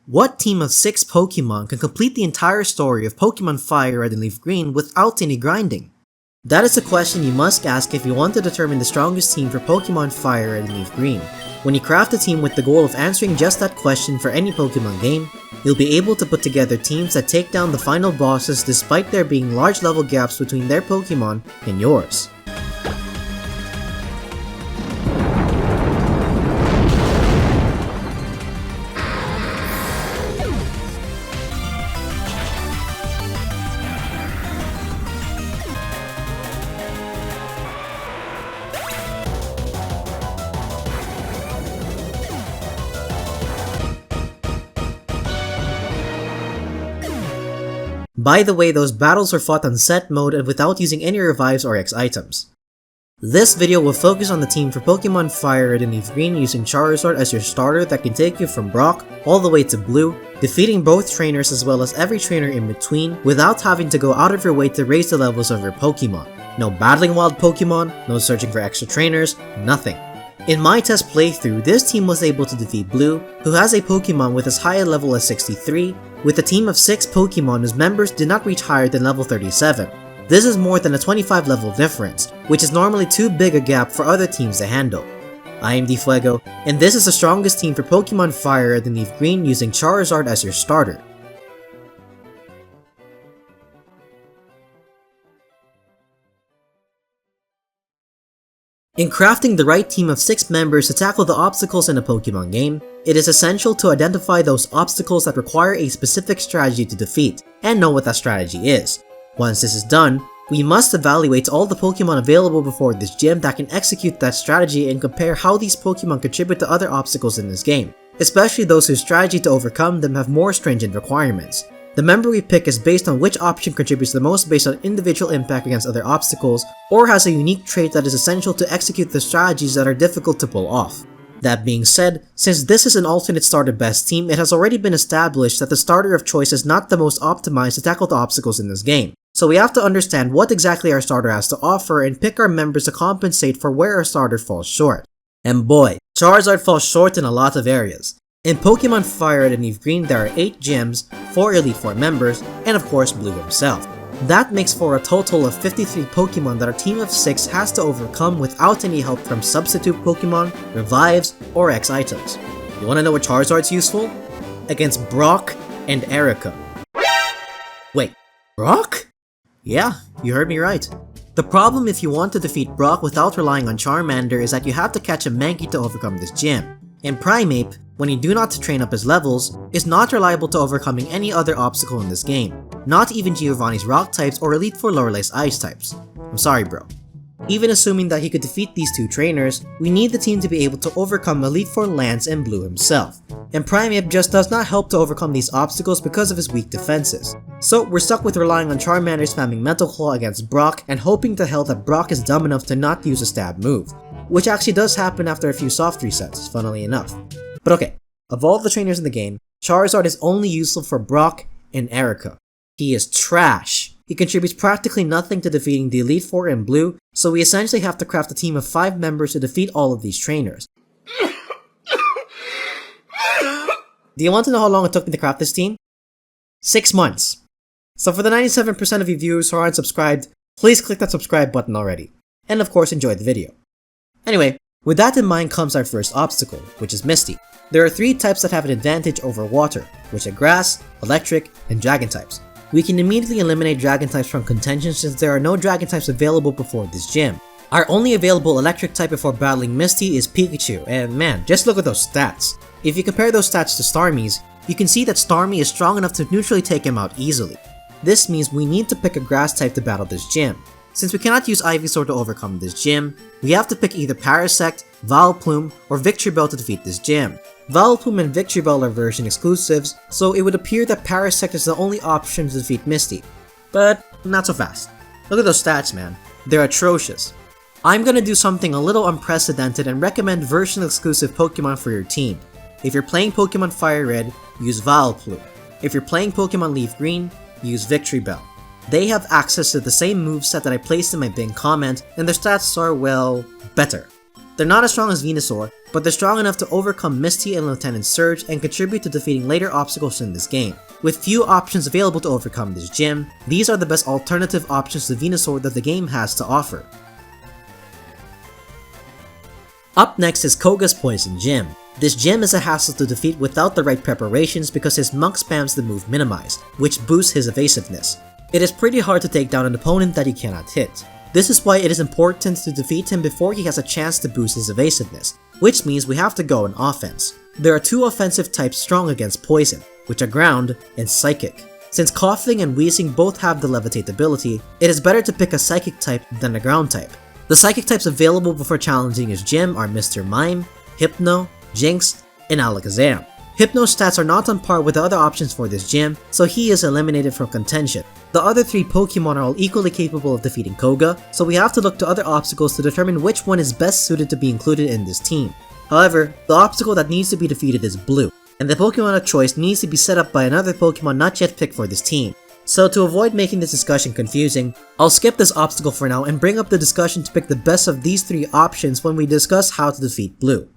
What team of 6 Pokemon can complete the entire story of Pokemon FireRed and LeafGreen without any grinding? That is a question you must ask if you want to determine the strongest team for Pokemon FireRed and LeafGreen. When you craft a team with the goal of answering just that question for any Pokemon game, you'll be able to put together teams that take down the final bosses despite there being large level gaps between their Pokemon and yours. By the way, those battles were fought on set mode and without using any revives or X items. This video will focus on the team for Pokemon FireRed and LeafGreen using Charizard as your starter that can take you from Brock all the way to Blue, defeating both trainers as well as every trainer in between without having to go out of your way to raise the levels of your Pokemon. No battling wild Pokemon, no searching for extra trainers, nothing. In my test playthrough, this team was able to defeat Blue, who has a Pokemon with as high a level as 63, with a team of 6 Pokemon whose members did not reach higher than level 37. This is more than a 25 level difference, which is normally too big a gap for other teams to handle. I am DFuego, and this is the strongest team for Pokemon FireRed and LeafGreen using Charizard as your starter. In crafting the right team of 6 members to tackle the obstacles in a Pokemon game, it is essential to identify those obstacles that require a specific strategy to defeat, and know what that strategy is. Once this is done, we must evaluate all the Pokemon available before this gym that can execute that strategy and compare how these Pokemon contribute to other obstacles in this game, especially those whose strategy to overcome them have more stringent requirements. The member we pick is based on which option contributes the most based on individual impact against other obstacles, or has a unique trait that is essential to execute the strategies that are difficult to pull off. That being said, since this is an alternate starter best team, it has already been established that the starter of choice is not the most optimized to tackle the obstacles in this game. So we have to understand what exactly our starter has to offer and pick our members to compensate for where our starter falls short. And boy, Charizard falls short in a lot of areas. In Pokemon FireRed and LeafGreen, there are 8 gyms, 4 Elite Four members, and of course Blue himself. That makes for a total of 53 Pokemon that our team of 6 has to overcome without any help from substitute Pokemon, revives, or X items. You wanna know what Charizard's useful? Against Brock and Erica. Wait, Brock? Yeah, you heard me right. The problem if you want to defeat Brock without relying on Charmander is that you have to catch a Mankey to overcome this gym. And Primeape, when you do not train up his levels, is not reliable to overcoming any other obstacle in this game, not even Giovanni's rock types or Elite Four Lorelai's ice types. I'm sorry bro. Even assuming that he could defeat these 2 trainers, we need the team to be able to overcome Elite Four Lance and Blue himself, and Primeape just does not help to overcome these obstacles because of his weak defenses. So we're stuck with relying on Charmander spamming Mental Claw against Brock and hoping to hell that Brock is dumb enough to not use a stab move, which actually does happen after a few soft resets, funnily enough. But okay, of all the trainers in the game, Charizard is only useful for Brock and Erica. He is trash. He contributes practically nothing to defeating the Elite Four in Blue, so we essentially have to craft a team of 5 members to defeat all of these trainers. Do you want to know how long it took me to craft this team? 6 months. So for the 97% of you viewers who aren't subscribed, please click that subscribe button already. And of course enjoy the video. Anyway, with that in mind comes our first obstacle, which is Misty. There are 3 types that have an advantage over water, which are grass, electric, and dragon types. We can immediately eliminate dragon types from contention since there are no dragon types available before this gym. Our only available electric type before battling Misty is Pikachu, and man, just look at those stats. If you compare those stats to Starmie's, you can see that Starmie is strong enough to neutrally take him out easily. This means we need to pick a grass type to battle this gym. Since we cannot use Ivysaur to overcome this gym, we have to pick either Parasect, Vileplume, or Victreebel to defeat this gym. Vileplume and Victreebel are version exclusives, so it would appear that Parasect is the only option to defeat Misty. But not so fast. Look at those stats, man. They're atrocious. I'm gonna do something a little unprecedented and recommend version exclusive Pokemon for your team. If you're playing Pokemon FireRed, use Vileplume. If you're playing Pokemon LeafGreen, use Victreebel. They have access to the same moveset that I placed in my pinned comment, and their stats are, well, better. They're not as strong as Venusaur, but they're strong enough to overcome Misty and Lieutenant Surge and contribute to defeating later obstacles in this game. With few options available to overcome this gym, these are the best alternative options to Venusaur that the game has to offer. Up next is Koga's Poison Gym. This gym is a hassle to defeat without the right preparations because his monk spams the move Minimized, which boosts his evasiveness. It is pretty hard to take down an opponent that he cannot hit. This is why it is important to defeat him before he has a chance to boost his evasiveness, which means we have to go on offense. There are two offensive types strong against Poison, which are Ground and Psychic. Since Coughing and Wheezing both have the Levitate ability, it is better to pick a Psychic type than a Ground type. The Psychic types available before challenging his gym are Mr. Mime, Hypno, Jinx, and Alakazam. Hypno's stats are not on par with the other options for this gym, so he is eliminated from contention. The other three Pokemon are all equally capable of defeating Koga, so we have to look to other obstacles to determine which one is best suited to be included in this team. However, the obstacle that needs to be defeated is Blue, and the Pokemon of choice needs to be set up by another Pokemon not yet picked for this team. So to avoid making this discussion confusing, I'll skip this obstacle for now and bring up the discussion to pick the best of these three options when we discuss how to defeat Blue.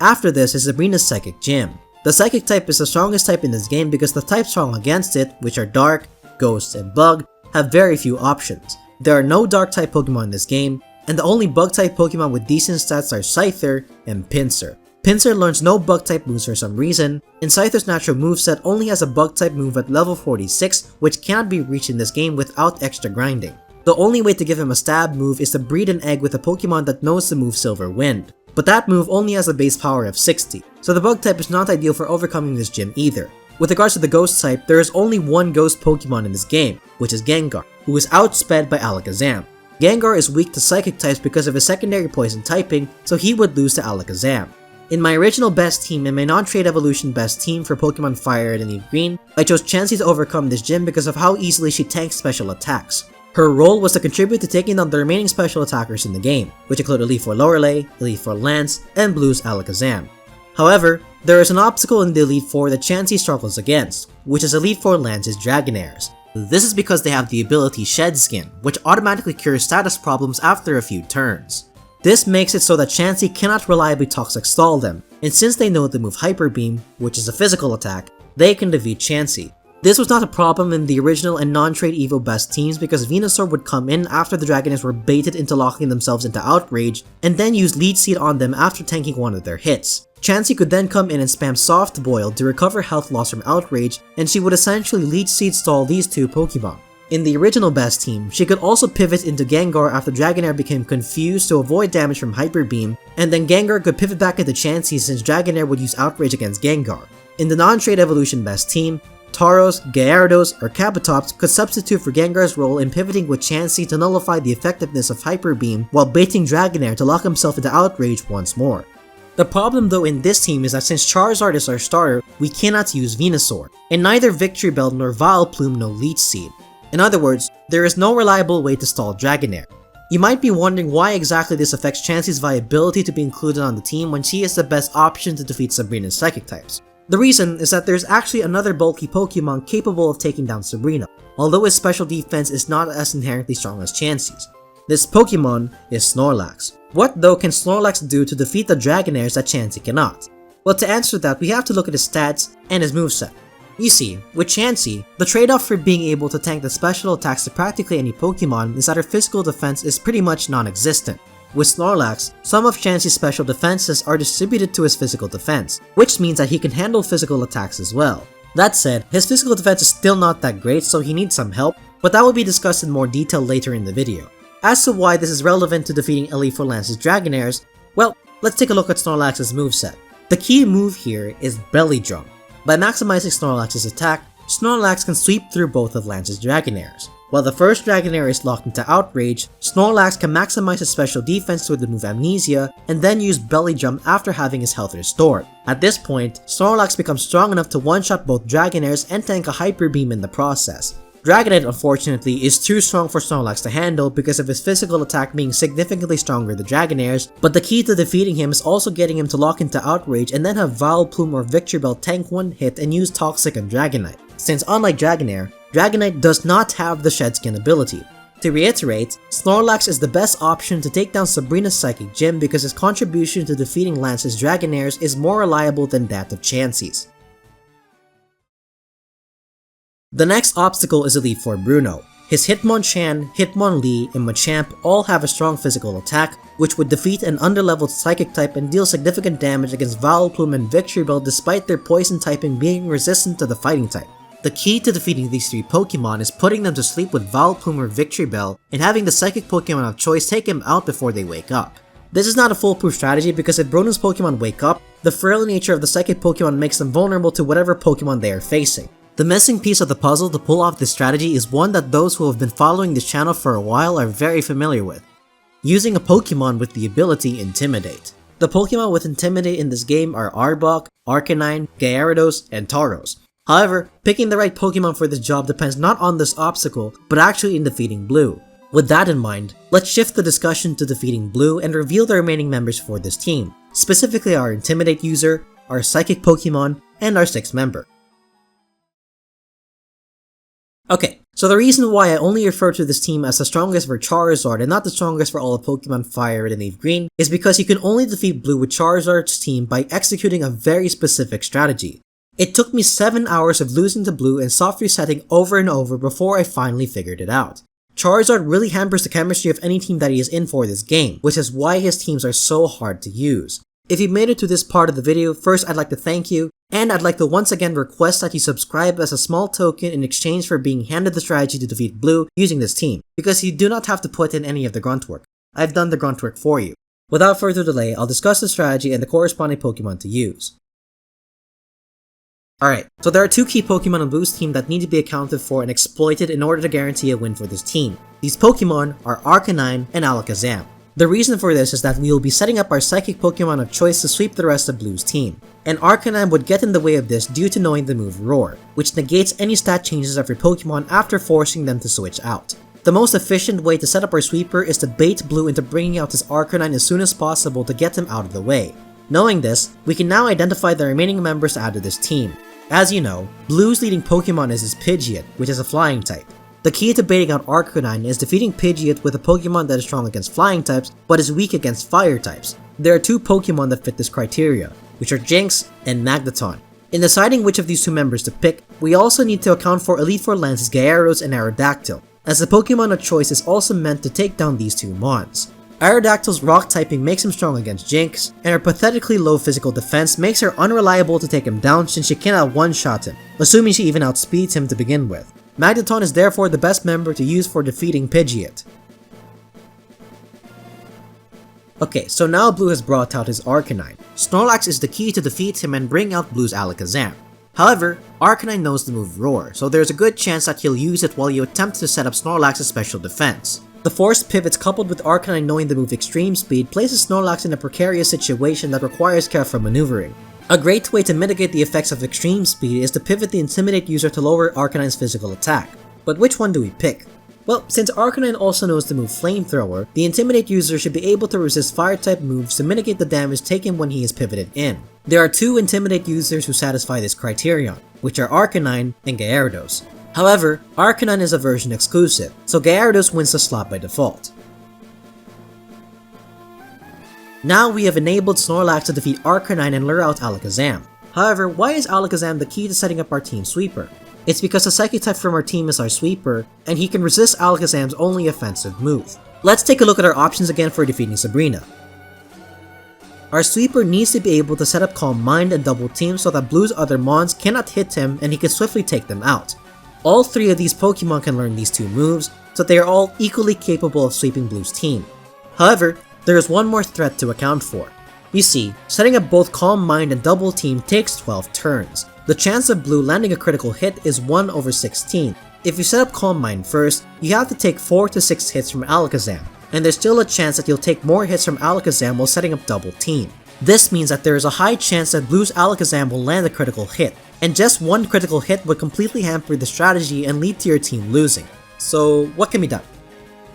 After this is Sabrina's Psychic Gym. The Psychic type is the strongest type in this game because the types strong against it, which are Dark, Ghost, and Bug, have very few options. There are no Dark type Pokemon in this game, and the only Bug type Pokemon with decent stats are Scyther and Pinsir. Pinsir learns no Bug type moves for some reason, and Scyther's natural moveset only has a Bug type move at level 46 which cannot be reached in this game without extra grinding. The only way to give him a stab move is to breed an egg with a Pokemon that knows the move Silver Wind. But that move only has a base power of 60, so the Bug type is not ideal for overcoming this gym either. With regards to the Ghost type, there is only one Ghost Pokemon in this game, which is Gengar, who is outsped by Alakazam. Gengar is weak to Psychic types because of his secondary Poison typing, so he would lose to Alakazam. In my original best team and my non-trade evolution best team for Pokemon FireRed and LeafGreen, I chose Chansey to overcome this gym because of how easily she tanks special attacks. Her role was to contribute to taking down the remaining special attackers in the game, which include Elite Four Lorelei, Elite Four Lance, and Blue's Alakazam. However, there is an obstacle in the Elite Four that Chansey struggles against, which is Elite Four Lance's Dragonairs. This is because they have the ability Shed Skin, which automatically cures status problems after a few turns. This makes it so that Chansey cannot reliably Toxic Stall them, and since they know the move Hyper Beam, which is a physical attack, they can defeat Chansey. This was not a problem in the original and non-trade Evo best teams because Venusaur would come in after the Dragonairs were baited into locking themselves into Outrage, and then use Leech Seed on them after tanking one of their hits. Chansey could then come in and spam Soft Boil to recover health loss from Outrage, and she would essentially Leech Seed stall these two Pokemon. In the original best team, she could also pivot into Gengar after Dragonair became confused to avoid damage from Hyper Beam, and then Gengar could pivot back into Chansey since Dragonair would use Outrage against Gengar. In the non-trade evolution best team, Tauros, Gyarados, or Kabutops could substitute for Gengar's role in pivoting with Chansey to nullify the effectiveness of Hyper Beam while baiting Dragonair to lock himself into Outrage once more. The problem though in this team is that since Charizard is our starter, we cannot use Venusaur, and neither Victory Bell nor Vileplume know Leech Seed. In other words, there is no reliable way to stall Dragonair. You might be wondering why exactly this affects Chansey's viability to be included on the team when she is the best option to defeat Sabrina's Psychic types. The reason is that there's actually another bulky Pokemon capable of taking down Sabrina, although his special defense is not as inherently strong as Chansey's. This Pokemon is Snorlax. What though can Snorlax do to defeat the Dragonairs that Chansey cannot? Well, to answer that, we have to look at his stats and his moveset. You see, with Chansey, the trade-off for being able to tank the special attacks to practically any Pokemon is that her physical defense is pretty much non-existent. With Snorlax, some of Chansey's special defenses are distributed to his physical defense, which means that he can handle physical attacks as well. That said, his physical defense is still not that great, so he needs some help, but that will be discussed in more detail later in the video. As to why this is relevant to defeating Elite Four Lance's Dragonairs, well, let's take a look at Snorlax's moveset. The key move here is Belly Drum. By maximizing Snorlax's attack, Snorlax can sweep through both of Lance's Dragonairs. While the first Dragonair is locked into Outrage, Snorlax can maximize his special defense with the move Amnesia, and then use Belly Drum after having his health restored. At this point, Snorlax becomes strong enough to one-shot both Dragonairs and tank a Hyper Beam in the process. Dragonite unfortunately is too strong for Snorlax to handle because of his physical attack being significantly stronger than Dragonairs, but the key to defeating him is also getting him to lock into Outrage and then have Vileplume or Victory Bell tank one hit and use Toxic on Dragonite. Since unlike Dragonair, Dragonite does not have the Shed Skin ability. To reiterate, Snorlax is the best option to take down Sabrina's Psychic Gym because his contribution to defeating Lance's Dragonairs is more reliable than that of Chansey's. The next obstacle is Elite Four Bruno. His Hitmonchan, Hitmonlee, and Machamp all have a strong physical attack, which would defeat an underleveled Psychic type and deal significant damage against Vileplume and Victreebel despite their poison typing being resistant to the fighting type. The key to defeating these three Pokemon is putting them to sleep with Vileplume or Victreebel and having the Psychic Pokemon of choice take him out before they wake up. This is not a foolproof strategy because if Bruno's Pokemon wake up, the frail nature of the Psychic Pokemon makes them vulnerable to whatever Pokemon they are facing. The missing piece of the puzzle to pull off this strategy is one that those who have been following this channel for a while are very familiar with: using a Pokemon with the ability Intimidate. The Pokemon with Intimidate in this game are Arbok, Arcanine, Gyarados, and Tauros. However, picking the right Pokemon for this job depends not on this obstacle, but actually in defeating Blue. With that in mind, let's shift the discussion to defeating Blue and reveal the remaining members for this team, specifically our Intimidate user, our Psychic Pokemon, and our 6th member. Okay, so the reason why I only refer to this team as the strongest for Charizard and not the strongest for all the Pokemon FireRed and LeafGreen is because you can only defeat Blue with Charizard's team by executing a very specific strategy. It took me 7 hours of losing to Blue and soft resetting over and over before I finally figured it out. Charizard really hampers the chemistry of any team that he is in for this game, which is why his teams are so hard to use. If you made it to this part of the video, first I'd like to thank you, and I'd like to once again request that you subscribe as a small token in exchange for being handed the strategy to defeat Blue using this team, because you do not have to put in any of the grunt work. I've done the grunt work for you. Without further delay, I'll discuss the strategy and the corresponding Pokemon to use. Alright, so there are two key Pokemon on Blue's team that need to be accounted for and exploited in order to guarantee a win for this team. These Pokemon are Arcanine and Alakazam. The reason for this is that we will be setting up our Psychic Pokemon of choice to sweep the rest of Blue's team, and Arcanine would get in the way of this due to knowing the move Roar, which negates any stat changes of your Pokemon after forcing them to switch out. The most efficient way to set up our sweeper is to bait Blue into bringing out his Arcanine as soon as possible to get him out of the way. Knowing this, we can now identify the remaining members to add to this team. As you know, Blue's leading Pokemon is his Pidgeot, which is a flying type. The key to baiting out Arcanine is defeating Pidgeot with a Pokemon that is strong against flying types but is weak against fire types. There are two Pokemon that fit this criteria, which are Jynx and Magneton. In deciding which of these two members to pick, we also need to account for Elite Four Lance's Gyarados and Aerodactyl, as the Pokemon of choice is also meant to take down these two mons. Aerodactyl's rock typing makes him strong against Jynx, and her pathetically low physical defense makes her unreliable to take him down since she cannot one-shot him, assuming she even outspeeds him to begin with. Magneton is therefore the best member to use for defeating Pidgeot. Okay, so now Blue has brought out his Arcanine. Snorlax is the key to defeat him and bring out Blue's Alakazam. However, Arcanine knows the move Roar, so there's a good chance that he'll use it while you attempt to set up Snorlax's special defense. The forced pivots coupled with Arcanine knowing the move Extreme Speed places Snorlax in a precarious situation that requires careful maneuvering. A great way to mitigate the effects of Extreme Speed is to pivot the Intimidate user to lower Arcanine's physical attack. But which one do we pick? Well, since Arcanine also knows the move Flamethrower, the Intimidate user should be able to resist Fire-type moves to mitigate the damage taken when he is pivoted in. There are two Intimidate users who satisfy this criterion, which are Arcanine and Gyarados. However, Arcanine is a version exclusive, so Gyarados wins the slot by default. Now we have enabled Snorlax to defeat Arcanine and lure out Alakazam. However, why is Alakazam the key to setting up our team sweeper? It's because the Psychic type from our team is our sweeper, and he can resist Alakazam's only offensive move. Let's take a look at our options again for defeating Sabrina. Our sweeper needs to be able to set up Calm Mind and Double Team so that Blue's other mons cannot hit him and he can swiftly take them out. All three of these Pokemon can learn these two moves, so they are all equally capable of sweeping Blue's team. However, there is one more threat to account for. You see, setting up both Calm Mind and Double Team takes 12 turns. The chance of Blue landing a critical hit is 1 over 16. If you set up Calm Mind first, you have to take 4 to 6 hits from Alakazam, and there's still a chance that you'll take more hits from Alakazam while setting up Double Team. This means that there is a high chance that Blue's Alakazam will land a critical hit, and just one critical hit would completely hamper the strategy and lead to your team losing. So what can be done?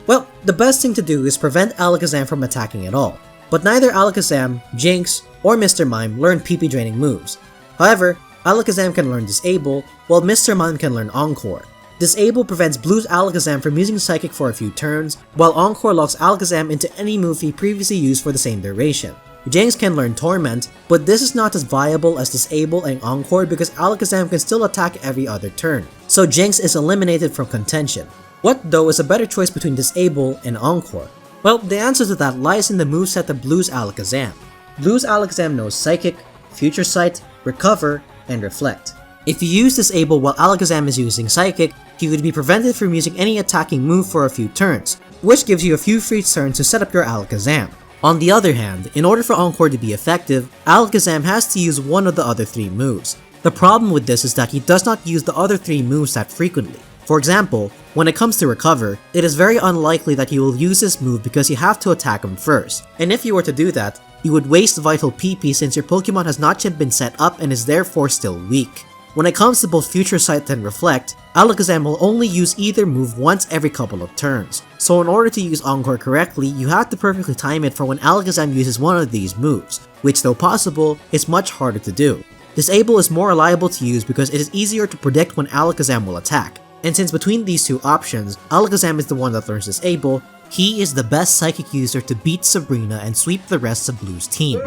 Well, the best thing to do is prevent Alakazam from attacking at all, but neither Alakazam, Jynx, or Mr. Mime learn PP draining moves. However, Alakazam can learn Disable, while Mr. Mime can learn Encore. Disable prevents Blue's Alakazam from using Psychic for a few turns, while Encore locks Alakazam into any move he previously used for the same duration. Jinx can learn Torment, but this is not as viable as Disable and Encore because Alakazam can still attack every other turn, so Jinx is eliminated from contention. What though is a better choice between Disable and Encore? Well, the answer to that lies in the moveset of Blue's Alakazam. Blue's Alakazam knows Psychic, Future Sight, Recover, and Reflect. If you use Disable while Alakazam is using Psychic, he would be prevented from using any attacking move for a few turns, which gives you a few free turns to set up your Alakazam. On the other hand, in order for Encore to be effective, Alakazam has to use one of the other 3 moves. The problem with this is that he does not use the other 3 moves that frequently. For example, when it comes to Recover, it is very unlikely that he will use this move because you have to attack him first, and if you were to do that, you would waste Vital PP since your Pokemon has not yet been set up and is therefore still weak. When it comes to both Future Sight and Reflect, Alakazam will only use either move once every couple of turns, so in order to use Encore correctly, you have to perfectly time it for when Alakazam uses one of these moves, which though possible, is much harder to do. Disable is more reliable to use because it is easier to predict when Alakazam will attack, and since between these 2 options, Alakazam is the one that learns Disable, he is the best Psychic user to beat Sabrina and sweep the rest of Blue's team.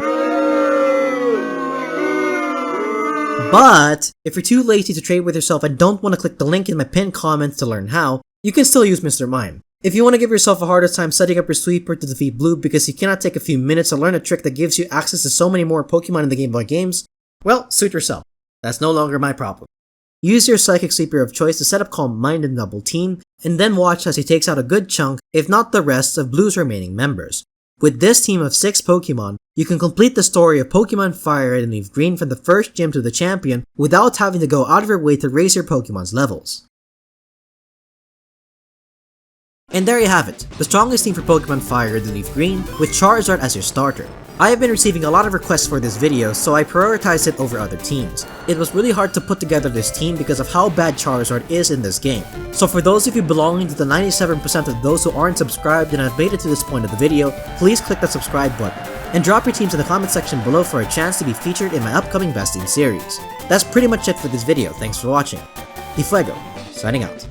But, if you're too lazy to trade with yourself and don't want to click the link in my pinned comment to learn how, you can still use Mr. Mime. If you want to give yourself a harder time setting up your sweeper to defeat Blue because you cannot take a few minutes to learn a trick that gives you access to so many more Pokemon in the Game Boy games, well, suit yourself. That's no longer my problem. Use your Psychic Sweeper of choice to set up Calm Mind and Double Team, and then watch as he takes out a good chunk, if not the rest, of Blue's remaining members. With this team of 6 Pokemon, you can complete the story of Pokemon FireRed and LeafGreen from the first gym to the champion without having to go out of your way to raise your Pokemon's levels. And there you have it, the strongest team for Pokemon FireRed and LeafGreen, with Charizard as your starter. I have been receiving a lot of requests for this video, so I prioritized it over other teams. It was really hard to put together this team because of how bad Charizard is in this game. So for those of you belonging to the 97% of those who aren't subscribed and have made it to this point of the video, please click the subscribe button. And drop your teams in the comment section below for a chance to be featured in my upcoming Best Team series. That's pretty much it for this video, thanks for watching. DFuego, signing out.